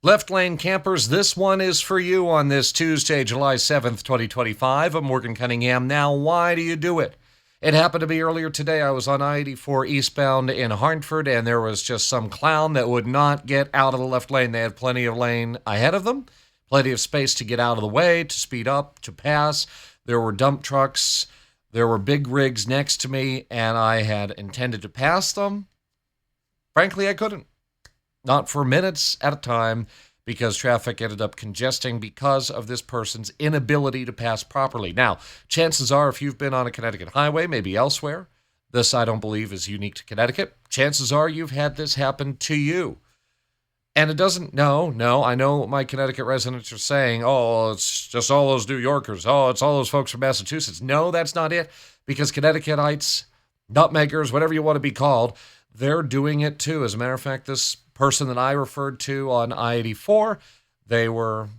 Left lane campers, this one is for you on this Tuesday, July 7th, 2025. I'm Morgan Cunningham. Now, why do you do it? It happened to be earlier today. I was on I-84 eastbound in Hartford, and there was just some clown that would not get out of the left lane. They had plenty of lane ahead of them, plenty of space to get out of the way, to speed up, to pass. There were dump trucks. There were big rigs next to me, and I had intended to pass them. Frankly, I couldn't. Not for minutes at a time, because traffic ended up congesting because of this person's inability to pass properly. Now, chances are, if you've been on a Connecticut highway, maybe elsewhere, this I don't believe is unique to Connecticut, chances are you've had this happen to you. And it doesn't, no, I know what my Connecticut residents are saying, oh, it's just all those New Yorkers, oh, it's all those folks from Massachusetts. No, that's not it, because Connecticutites, nutmeggers, whatever you want to be called, they're doing it too. As a matter of fact, this person that I referred to on I-84, they were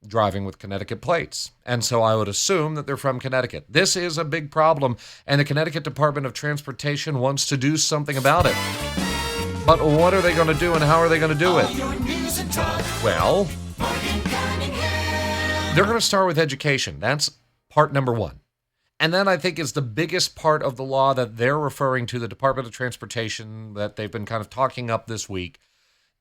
driving with Connecticut plates. And so I would assume that they're from Connecticut. This is a big problem, and the Connecticut Department of Transportation wants to do something about it. But what are they going to do, and how are they going to do it? Well, they're going to start with education. That's part number one. And then I think is the biggest part of the law that they're referring to, the Department of Transportation, that they've been kind of talking up this week,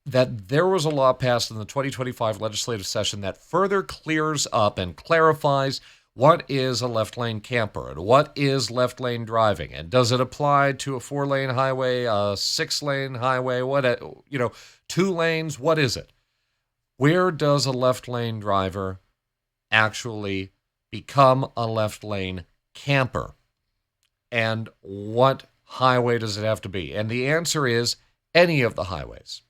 that there was a law passed in the 2025 legislative session that further clears up and clarifies what is a left lane camper and what is left lane driving, and does it apply to a 4-lane highway, a 6-lane highway, 2 lanes, what is it? Where does a left lane driver actually become a left lane camper? And what highway does it have to be? And the answer is any of the highways.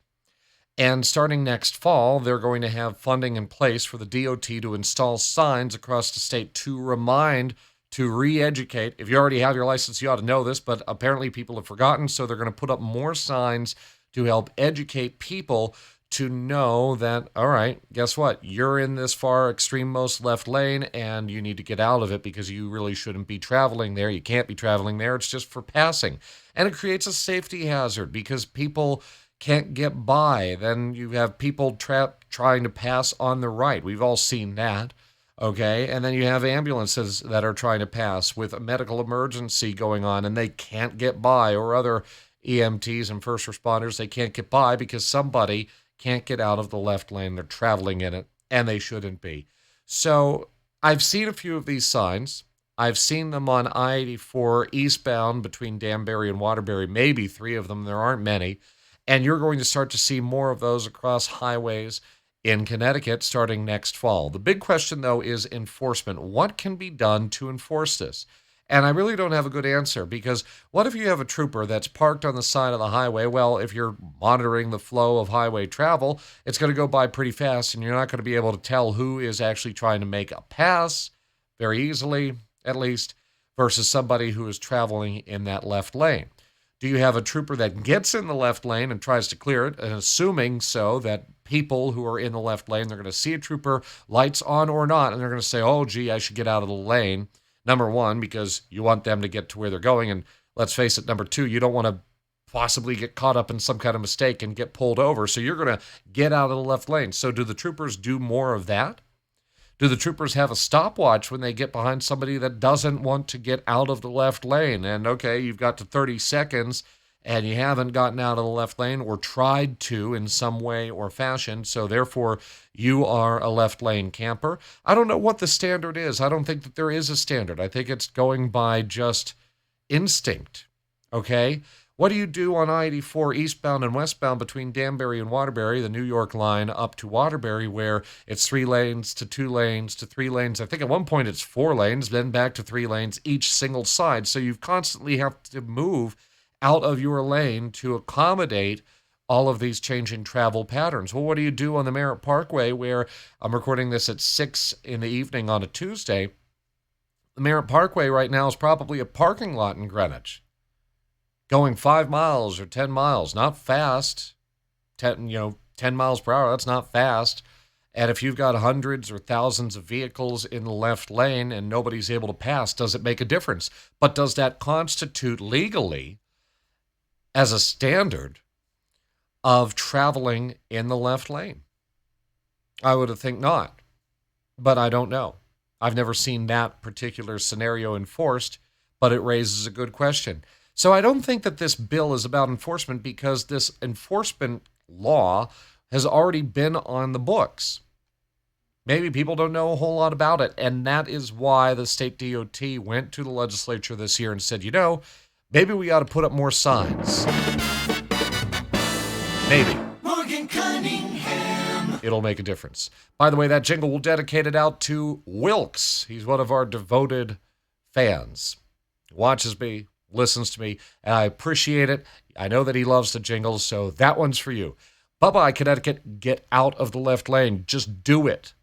And starting next fall, they're going to have funding in place for the DOT to install signs across the state to remind, to re-educate. If you already have your license, you ought to know this, but apparently people have forgotten, so they're going to put up more signs to help educate people to know that, all right, guess what? You're in this far extreme-most left lane, and you need to get out of it because you really shouldn't be traveling there. You can't be traveling there. It's just for passing. And it creates a safety hazard because people can't get by. Then you have people trying to pass on the right. We've all seen that, okay? And then you have ambulances that are trying to pass with a medical emergency going on, and they can't get by, or other EMTs and first responders, they can't get by because somebody can't get out of the left lane. They're traveling in it, and they shouldn't be. So I've seen a few of these signs. I've seen them on I-84 eastbound between Danbury and Waterbury, maybe 3 of them. There aren't many. And you're going to start to see more of those across highways in Connecticut starting next fall. The big question, though, is enforcement. What can be done to enforce this? And I really don't have a good answer, because what if you have a trooper that's parked on the side of the highway? Well, if you're monitoring the flow of highway travel, it's going to go by pretty fast, and you're not going to be able to tell who is actually trying to make a pass very easily, at least, versus somebody who is traveling in that left lane. Do you have a trooper that gets in the left lane and tries to clear it, and assuming so that people who are in the left lane, they're going to see a trooper, lights on or not, and they're going to say, oh, gee, I should get out of the lane. Number one, because you want them to get to where they're going. And let's face it, number two, you don't want to possibly get caught up in some kind of mistake and get pulled over. So you're going to get out of the left lane. So do the troopers do more of that? Do the troopers have a stopwatch when they get behind somebody that doesn't want to get out of the left lane? And okay, you've got to 30 seconds and you haven't gotten out of the left lane or tried to in some way or fashion, so therefore you are a left lane camper. I don't know what the standard is. I don't think that there is a standard. I think it's going by just instinct, okay? What do you do on I-84 eastbound and westbound between Danbury and Waterbury, the New York line up to Waterbury, where it's 3 lanes to 2 lanes to 3 lanes? I think at one point it's 4 lanes, then back to 3 lanes each single side. So you constantly have to move out of your lane to accommodate all of these changing travel patterns. Well, what do you do on the Merritt Parkway, where I'm recording this at 6 in the evening on a Tuesday? The Merritt Parkway right now is probably a parking lot in Greenwich, going 5 miles or 10 miles, not fast. 10 miles per hour, that's not fast. And if you've got hundreds or thousands of vehicles in the left lane and nobody's able to pass, does it make a difference? But does that constitute legally as a standard of traveling in the left lane? I would think not, but I don't know. I've never seen that particular scenario enforced, but it raises a good question. So I don't think that this bill is about enforcement because this enforcement law has already been on the books. Maybe people don't know a whole lot about it, and that is why the state DOT went to the legislature this year and said, maybe we ought to put up more signs. Maybe. Morgan Cunningham. It'll make a difference. By the way, that jingle will dedicate it out to Wilkes. He's one of our devoted fans. Watches me, listens to me, and I appreciate it. I know that he loves the jingles, so that one's for you. Bye-bye, Connecticut. Get out of the left lane. Just do it.